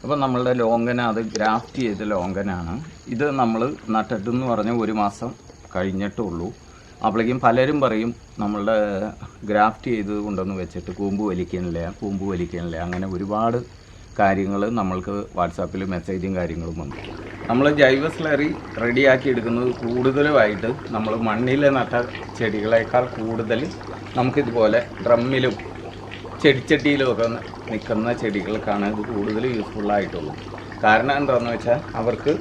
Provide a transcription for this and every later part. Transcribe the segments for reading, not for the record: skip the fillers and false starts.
അപ്പോൾ നമ്മളുടെ ലോങ്കന അത് ഗ്രാഫ്റ്റ് ചെയ്ത ലോങ്കനാണ്. ഇത് നമ്മൾ നട്ടിട്ടെന്ന് പറഞ്ഞാൽ 1 മാസം കഴിഞ്ഞിട്ടുള്ളൂ. അപ്പോഴേക്കും പലരും പറയും നമ്മളുടെ ഗ്രാഫ്റ്റ് ചെയ്തത് കൊണ്ടൊന്ന് വെച്ചിട്ട് കൂമ്പ് വലിക്കണില്ല അങ്ങനെ ഒരുപാട് കാര്യങ്ങൾ നമ്മൾക്ക് വാട്സാപ്പിൽ മെസ്സേജും കാര്യങ്ങളും വന്നു. നമ്മൾ ജൈവ സ്ലറി റെഡിയാക്കി എടുക്കുന്നത് കൂടുതലുമായിട്ട് നമ്മൾ മണ്ണിൽ നട്ട ചെടികളേക്കാൾ കൂടുതൽ നമുക്കിതുപോലെ ഡ്രമ്മിലും ചെടിച്ചട്ടിയിലുമൊക്കെ നിൽക്കുന്ന ചെടികൾക്കാണ് ഇത് കൂടുതൽ യൂസ്ഫുള്ളായിട്ടുള്ളൂ. കാരണം എന്താണെന്ന് വെച്ചാൽ അവർക്ക്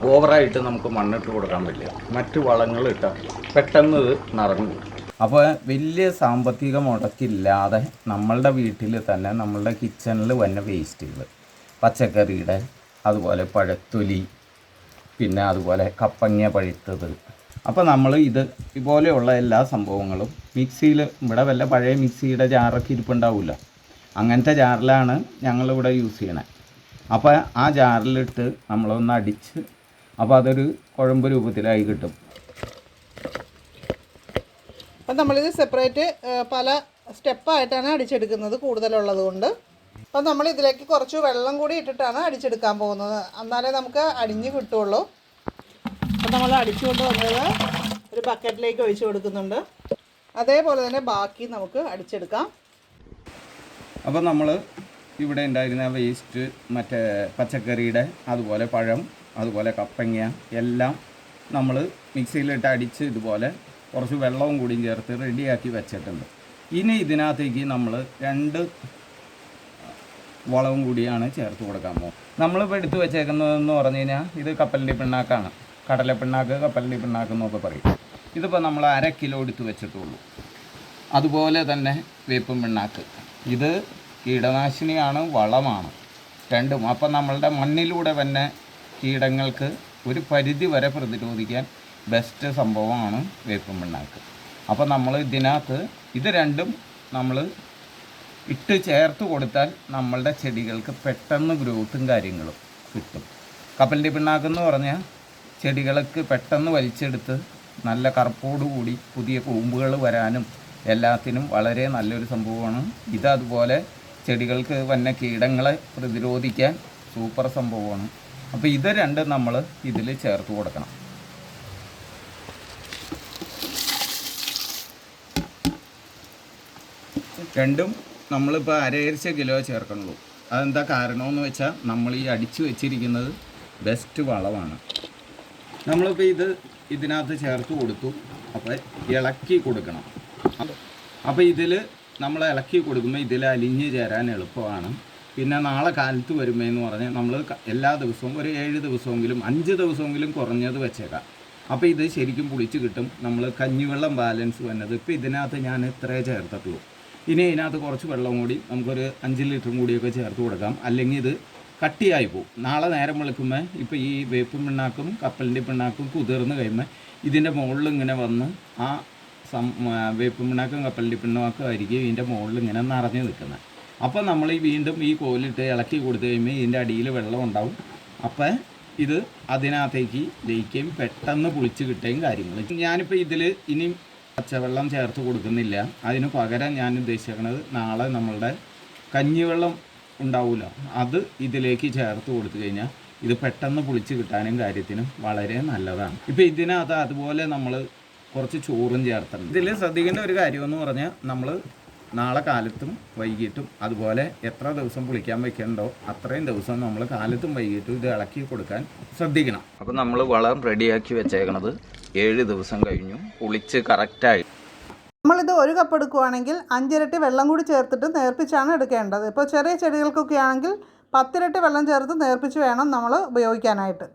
ഓവറായിട്ട് നമുക്ക് മണ്ണിട്ട് കൊടുക്കാൻ പറ്റില്ല. മറ്റ് വളങ്ങൾ ഇട്ടാൽ പെട്ടെന്ന് ഇത് നിറഞ്ഞു. അപ്പോൾ വലിയ സാമ്പത്തിക മുടക്കില്ലാതെ നമ്മളുടെ വീട്ടിൽ തന്നെ നമ്മളുടെ കിച്ചണിൽ വന്ന വേസ്റ്റുകൾ, പച്ചക്കറിയുടെ, അതുപോലെ പഴത്തൊലി, പിന്നെ അതുപോലെ കപ്പങ്ങ പഴുത്തത്, അപ്പോൾ നമ്മൾ ഇതുപോലെയുള്ള എല്ലാ സംഭവങ്ങളും മിക്സിയിൽ, ഇവിടെ വല്ല പഴയ മിക്സിയുടെ ജാറൊക്കെ ഇരിപ്പുണ്ടാവില്ല, അങ്ങനത്തെ ജാറിലാണ് ഞങ്ങളിവിടെ യൂസ് ചെയ്യണേ. അപ്പോൾ ആ ജാറിലിട്ട് നമ്മളൊന്ന് അടിച്ച്, അപ്പോൾ അതൊരു കുഴമ്പ് രൂപത്തിലായി കിട്ടും. അപ്പം നമ്മളിത് സെപ്പറേറ്റ് പല സ്റ്റെപ്പായിട്ടാണ് അടിച്ചെടുക്കുന്നത് കൂടുതലുള്ളത് കൊണ്ട്. അപ്പം നമ്മൾ ഇതിലേക്ക് കുറച്ച് വെള്ളം കൂടി ഇട്ടിട്ടാണ് അടിച്ചെടുക്കാൻ പോകുന്നത്, എന്നാലേ നമുക്ക് അടിഞ്ഞ് കിട്ടുള്ളൂ. അപ്പം നമ്മൾ അടിച്ചുകൊണ്ട് വന്നത് ഒരു ബക്കറ്റിലേക്ക് ഒഴിച്ച് കൊടുക്കുന്നുണ്ട്. അതേപോലെ തന്നെ ബാക്കി നമുക്ക് അടിച്ചെടുക്കാം. അപ്പോൾ നമ്മൾ ഇവിടെ ഉണ്ടായിരുന്ന വേസ്റ്റ്, മറ്റേ പച്ചക്കറിയുടെ, അതുപോലെ പഴം, അതുപോലെ കപ്പങ്ങ എല്ലാം നമ്മൾ മിക്സിയിലിട്ട് അടിച്ച് ഇതുപോലെ കുറച്ച് വെള്ളവും കൂടിയും ചേർത്ത് റെഡിയാക്കി വെച്ചിട്ടുണ്ട്. ഇനി ഇതിനകത്തേക്ക് നമ്മൾ 2 വളവും കൂടിയാണ് ചേർത്ത് കൊടുക്കാൻ പോകുന്നത്. നമ്മളിപ്പോൾ എടുത്ത് വെച്ചേക്കുന്നതെന്ന് പറഞ്ഞു കഴിഞ്ഞാൽ ഇത് കപ്പലിൻ്റെ പിണ്ണാക്കാണ്. കടലപ്പിണ്ണാക്ക്, കപ്പലിൻ്റെ പിണ്ണാക്ക് എന്നൊക്കെ പറയും. ഇതിപ്പോൾ നമ്മൾ 1/2 കിലോ എടുത്ത് വെച്ചിട്ടുള്ളൂ. അതുപോലെ തന്നെ വേപ്പും പിണ്ണാക്ക്, ഇത് കീടനാശിനിയാണ്, വളമാണ്, രണ്ടും. അപ്പം നമ്മളുടെ മണ്ണിലൂടെ തന്നെ കീടങ്ങൾക്ക് ഒരു പരിധി വരെ പ്രതിരോധിക്കാൻ ബെസ്റ്റ് സംഭവമാണ് വേപ്പും പിണ്ണാക്ക്. അപ്പോൾ നമ്മൾ ഇതിനകത്ത് ഇത് രണ്ടും നമ്മൾ ഇട്ട് ചേർത്ത് കൊടുത്താൽ നമ്മളുടെ ചെടികൾക്ക് പെട്ടെന്ന് ഗ്രോത്തും കാര്യങ്ങളും കിട്ടും. കപ്പലിൻ്റെ പിണ്ണാക്കെന്ന് പറഞ്ഞാൽ ചെടികൾക്ക് പെട്ടെന്ന് വലിച്ചെടുത്ത് നല്ല കറുപ്പോടുകൂടി പുതിയ കൂമ്പുകൾ വരാനും എല്ലാത്തിനും വളരെ നല്ലൊരു സംഭവമാണ്. ഇതതുപോലെ ചെടികൾക്ക് വന്ന കീടങ്ങളെ പ്രതിരോധിക്കാൻ സൂപ്പർ സംഭവമാണ്. അപ്പോൾ ഇത് രണ്ടും നമ്മൾ ഇതിൽ ചേർത്ത് കൊടുക്കണം. രണ്ടും നമ്മളിപ്പോൾ 1/2 കിലോ ചേർക്കണുള്ളൂ. അതെന്താ കാരണമെന്ന് വെച്ചാൽ നമ്മൾ ഈ അടിച്ചു വെച്ചിരിക്കുന്നത് ബെസ്റ്റ് വളമാണ്. നമ്മളിപ്പോൾ ഇതിനകത്ത് ചേർത്ത് കൊടുത്തു. അപ്പോൾ ഇളക്കി കൊടുക്കണം. അപ്പോൾ ഇതിൽ നമ്മൾ ഇളക്കി കൊടുക്കുമ്പോൾ ഇതിൽ അലിഞ്ഞ് ചേരാൻ എളുപ്പമാണ്. പിന്നെ നാളെ കാലത്ത് വരുമ്പോഴെന്ന് പറഞ്ഞാൽ നമ്മൾ എല്ലാ ദിവസവും ഒരു 7 ദിവസമെങ്കിലും 5 ദിവസമെങ്കിലും കുറഞ്ഞത് വെച്ചേക്കാം. അപ്പോൾ ഇത് ശരിക്കും പുളിച്ച് കിട്ടും. നമ്മൾ കഞ്ഞിവെള്ളം ബാലൻസ് വന്നത് ഇപ്പോൾ ഇതിനകത്ത് ഞാൻ ഇത്രേ ചേർത്തിട്ടുള്ളൂ. ഇനി ഇതിനകത്ത് കുറച്ച് വെള്ളം കൂടി നമുക്കൊരു 5 ലിറ്ററും കൂടിയൊക്കെ ചേർത്ത് കൊടുക്കാം. അല്ലെങ്കിൽ ഇത് കട്ടിയായി പോകും. നാളെ നേരം വെളുക്കുമ്പോൾ ഇപ്പോൾ ഈ വേപ്പും പിണ്ണാക്കും കപ്പലിൻ്റെ പിണ്ണാക്കും കുതിർന്ന് കഴിയുമ്പോൾ ഇതിൻ്റെ മുകളിൽ ഇങ്ങനെ വന്ന് ആ വേപ്പും പിണ്ണാക്കും കപ്പലിൻ്റെ പിണ്ണാക്കും ആയിരിക്കും ഇതിൻ്റെ മുകളിൽ ഇങ്ങനെ നിറഞ്ഞു നിൽക്കുന്നത്. അപ്പോൾ നമ്മൾ വീണ്ടും ഈ കോലിട്ട് ഇളക്കി കൊടുത്തു കഴിയുമ്പോൾ ഇതിൻ്റെ അടിയിൽ വെള്ളം ഉണ്ടാവും. അപ്പോൾ ഇത് അതിനകത്തേക്ക് ലയിക്കുകയും പെട്ടെന്ന് പുളിച്ച് കിട്ടുകയും കാര്യങ്ങൾ. ഞാനിപ്പോൾ ഇതിൽ ഇനി പച്ചവെള്ളം ചേർത്ത് കൊടുക്കുന്നില്ല. അതിന് പകരം ഞാൻ ഉദ്ദേശിക്കുന്നത് നാളെ നമ്മളുടെ കഞ്ഞിവെള്ളം ഉണ്ടാവില്ല, അത് ഇതിലേക്ക് ചേർത്ത് കൊടുത്തു കഴിഞ്ഞാൽ ഇത് പെട്ടെന്ന് പുളിച്ച് കിട്ടാനും കാര്യത്തിനും വളരെ നല്ലതാണ്. ഇപ്പോൾ ഇതിനകത്ത് അതുപോലെ നമ്മൾ കുറച്ച് ചോറും ചേർത്തിട്ടുണ്ട്. ഇതിൽ ശ്രദ്ധിക്കേണ്ട ഒരു കാര്യമെന്ന് പറഞ്ഞാൽ നമ്മൾ നാളെ കാലത്തും വൈകിട്ടും അതുപോലെ എത്ര ദിവസം പുളിക്കാൻ വെക്കണ്ടോ അത്രയും ദിവസം നമ്മൾ കാലത്തും വൈകിട്ടും ഇത് ഇളക്കി കൊടുക്കാൻ ശ്രദ്ധിക്കണം. അപ്പോൾ നമ്മൾ വളം റെഡിയാക്കി വെച്ചേക്കണത് 7 ദിവസം കഴിഞ്ഞു, പുളിച്ച് കറക്റ്റായി. നമ്മളിത് 1 കപ്പ് എടുക്കുകയാണെങ്കിൽ 5 ഇരട്ടി വെള്ളം കൂടി ചേർത്തിട്ട് നേർപ്പിച്ചാണ് എടുക്കേണ്ടത്. ഇപ്പോൾ ചെറിയ ചെടികൾക്കൊക്കെ ആണെങ്കിൽ 10 ഇരട്ടി വെള്ളം ചേർത്ത് നേർപ്പിച്ച് വേണം നമ്മൾ ഉപയോഗിക്കാനായിട്ട്.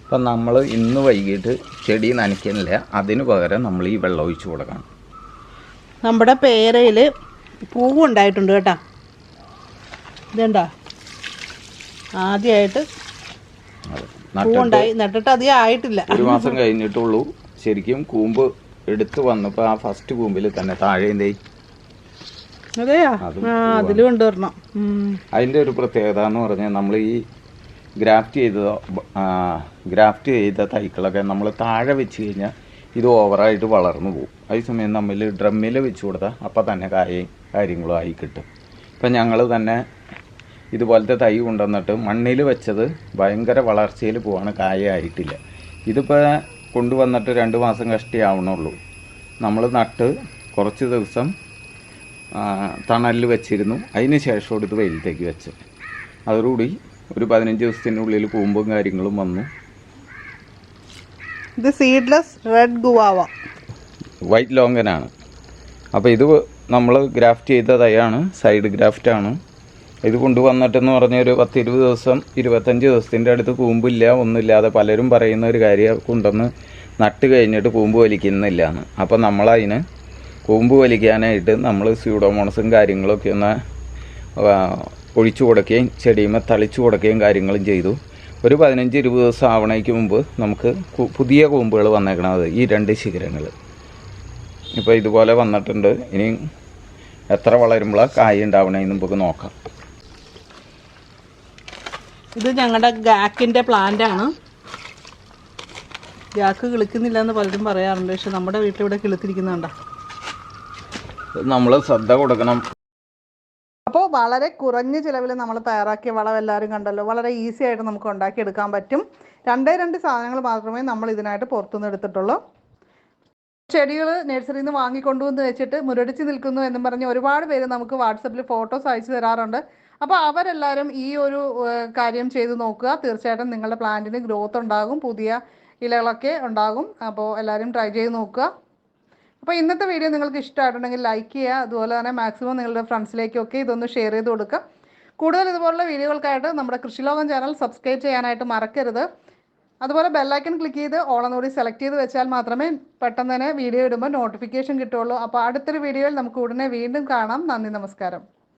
അപ്പം നമ്മൾ ഇന്ന് വൈകിട്ട് ചെടി നനയ്ക്കുന്നില്ല, അതിന് പകരം നമ്മൾ ഈ വെള്ളം ഒഴിച്ച് കൊടുക്കണം. നമ്മുടെ പേരയിൽ പൂവുണ്ടായിട്ടുണ്ട് കേട്ടോ. ഇതുണ്ടോ, ആദ്യമായിട്ട് പൂവുണ്ടായി. നട്ടിട്ട് അധികം ആയിട്ടില്ല, 1 മാസം കഴിഞ്ഞിട്ടുള്ളൂ. ശരിക്കും കൂമ്പ് എടുത്ത് വന്നപ്പോൾ ആ ഫസ്റ്റ് കൂമ്പിൽ തന്നെ താഴെ അതെയാ അതിൽ കൊണ്ടുവരണം. അതിൻ്റെ ഒരു പ്രത്യേകത എന്ന് പറഞ്ഞാൽ നമ്മൾ ഈ ഗ്രാഫ്റ്റ് ചെയ്ത തൈക്കളൊക്കെ നമ്മൾ താഴെ വെച്ച് കഴിഞ്ഞാൽ ഇത് ഓവറായിട്ട് വളർന്നു പോകും. അതേസമയം നമ്മൾ ഡ്രമ്മിൽ വെച്ച് കൊടുത്താൽ അപ്പം തന്നെ കാര്യങ്ങളും ആയി കിട്ടും. ഇപ്പം ഞങ്ങൾ തന്നെ ഇതുപോലത്തെ തൈ കൊണ്ടുവന്നിട്ട് മണ്ണിൽ വെച്ചത് ഭയങ്കര വളർച്ചയിൽ പോവാണ്, കായായിട്ടില്ല. ഇതിപ്പോൾ കൊണ്ടുവന്നിട്ട് 2 മാസം കഷ്ടിയാവണുള്ളൂ. നമ്മൾ നട്ട് കുറച്ച് ദിവസം തണലിൽ വെച്ചിരുന്നു, അതിന് ശേഷം ഇത് വെയിലത്തേക്ക് വെച്ച്. അതോടുകൂടി ഒരു 15 ദിവസത്തിനുള്ളിൽ കൂമ്പും കാര്യങ്ങളും വന്നു. ഇത് സീഡ്ലെസ് റെഡ് ഗുവാവ വൈറ്റ് ലോങ്കനാണ്. അപ്പോൾ ഇത് നമ്മൾ ഗ്രാഫ്റ്റ് ചെയ്ത തൈയാണ്, സൈഡ് ഗ്രാഫ്റ്റാണ്. ഇത് കൊണ്ടുവന്നിട്ടെന്ന് പറഞ്ഞ ഒരു 10-20 ദിവസം 25 ദിവസത്തിൻ്റെ അടുത്ത് കൂമ്പില്ല, ഒന്നുമില്ലാതെ പലരും പറയുന്ന ഒരു കാര്യം, കൊണ്ടുവന്ന് നട്ട് കഴിഞ്ഞിട്ട് കൂമ്പ് വലിക്കുന്നില്ല എന്ന്. അപ്പോൾ നമ്മളതിന് കൂമ്പ് വലിക്കാനായിട്ട് നമ്മൾ സ്യൂഡോമോണസും കാര്യങ്ങളൊക്കെ ഒന്ന് ഒഴിച്ചു കൊടുക്കുകയും ചെടിയുമ്പോൾ തളിച്ചു കൊടുക്കുകയും കാര്യങ്ങളും ചെയ്തു. ഒരു 15-20 ദിവസം ആവണേക്ക് മുമ്പ് നമുക്ക് പുതിയ കൂമ്പുകൾ വന്നേക്കണത് ഈ 2 ശിഖരങ്ങൾ ഇപ്പോൾ ഇതുപോലെ വന്നിട്ടുണ്ട്. ഇനി എത്ര വളരുമ്പോഴാണ് കായ ഉണ്ടാവണമെന്ന് നമുക്ക് നോക്കാം. ഇത് ഞങ്ങളുടെ ഗാക്കിൻ്റെ പ്ലാന്റാണ്. ഗാക്ക് കിളിക്കുന്നില്ല എന്ന് പലരും പറയാറുണ്ട്, പക്ഷെ നമ്മുടെ വീട്ടിലിവിടെ കിളിത്തിരിക്കുന്നുണ്ടോ. നമ്മൾ ശ്രദ്ധ കൊടുക്കണം. അപ്പോൾ വളരെ കുറഞ്ഞ ചിലവിൽ നമ്മൾ തയ്യാറാക്കിയ വളം എല്ലാവരും കണ്ടല്ലോ. വളരെ ഈസി ആയിട്ട് നമുക്ക് ഉണ്ടാക്കിയെടുക്കാൻ പറ്റും. 2 സാധനങ്ങൾ മാത്രമേ നമ്മൾ ഇതിനായിട്ട് പുറത്തുനിന്ന് എടുത്തിട്ടുള്ളൂ. ചെടികൾ നഴ്സറിയിൽ നിന്ന് വാങ്ങിക്കൊണ്ടുവന്ന് വെച്ചിട്ട് മുരടിച്ച് നിൽക്കുന്നു എന്നും പറഞ്ഞ് ഒരുപാട് പേര് നമുക്ക് വാട്സപ്പിൽ ഫോട്ടോസ് അയച്ചു തരാറുണ്ട്. അപ്പോൾ അവരെല്ലാവരും ഈ ഒരു കാര്യം ചെയ്ത് നോക്കുക. തീർച്ചയായിട്ടും നിങ്ങളുടെ പ്ലാന്റിന് ഗ്രോത്ത് ഉണ്ടാകും, പുതിയ ഇലകളൊക്കെ ഉണ്ടാകും. അപ്പോൾ എല്ലാവരും ട്രൈ ചെയ്ത് നോക്കുക. അപ്പോൾ ഇന്നത്തെ വീഡിയോ നിങ്ങൾക്ക് ഇഷ്ടമായിട്ടുണ്ടെങ്കിൽ ലൈക്ക് ചെയ്യുക. അതുപോലെ തന്നെ മാക്സിമം നിങ്ങളുടെ ഫ്രണ്ട്സിലേക്കൊക്കെ ഇതൊന്ന് ഷെയർ ചെയ്ത് കൊടുക്കുക. കൂടുതൽ ഇതുപോലുള്ള വീഡിയോകൾക്കായിട്ട് നമ്മുടെ കൃഷി ലോകം ചാനൽ സബ്സ്ക്രൈബ് ചെയ്യാനായിട്ട് മറക്കരുത്. അതുപോലെ ബെല്ലൈക്കൺ ക്ലിക്ക് ചെയ്ത് ഓളെന്നുകൂടി സെലക്ട് ചെയ്ത് വെച്ചാൽ മാത്രമേ പെട്ടെന്ന് തന്നെ വീഡിയോ ഇടുമ്പോൾ നോട്ടിഫിക്കേഷൻ കിട്ടുള്ളൂ. അപ്പോൾ അടുത്തൊരു വീഡിയോയിൽ നമുക്ക് ഉടനെ വീണ്ടും കാണാം. നന്ദി, നമസ്കാരം.